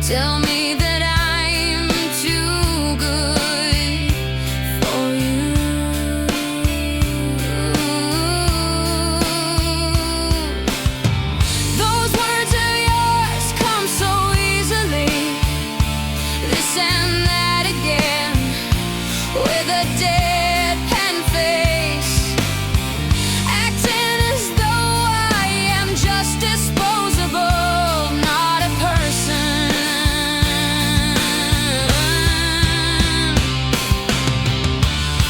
Tell me that I'm too good for you. Those words of yours come so easily. This and that again, with a deadpan face, acting as though I am just disposable, not a person.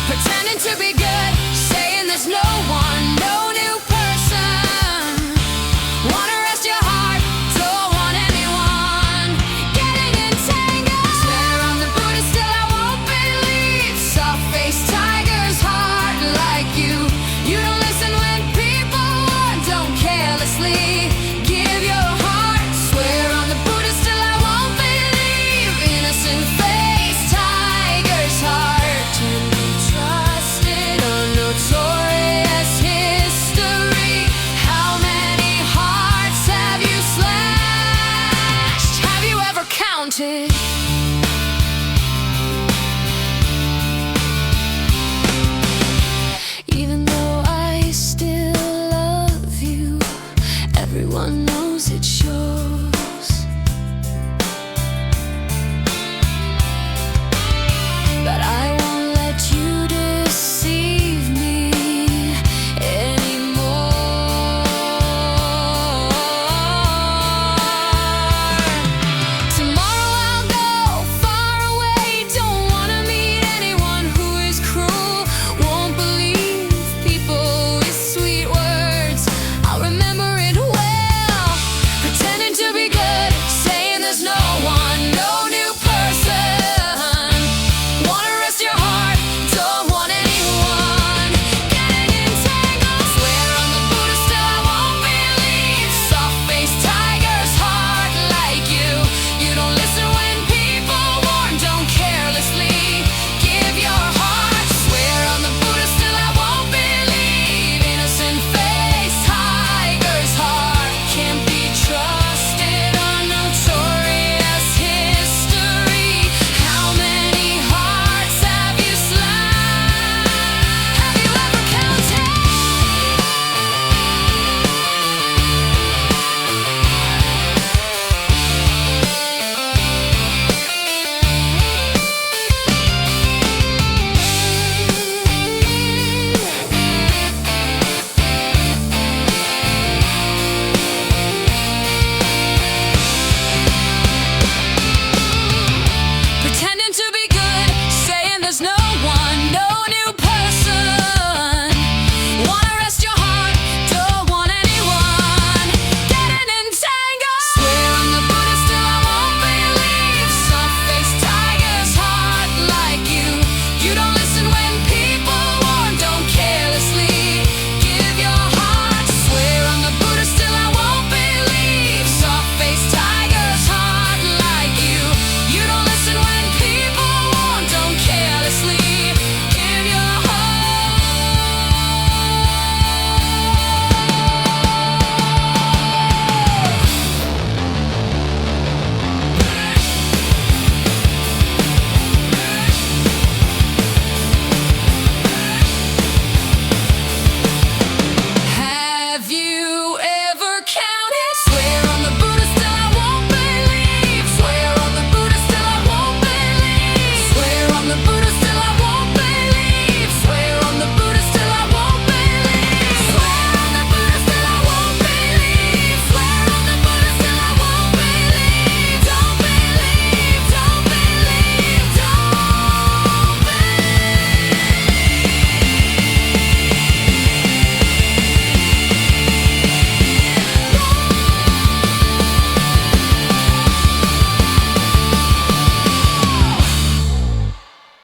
Pretending to be good, saying there's no one, no new person. Wanna rest your heart, don't want anyone getting entangled. Swear I'm the Buddha, still I won't believe. Soft-faced tigers, hard like you. You don't listen when people warn, don't carelessly give your heart. Swear I'm the Buddha, still I won't believe. Innocent-faced tigers, heart to be trusted. A notorious history. How many hearts have you slashed? Have you ever counted?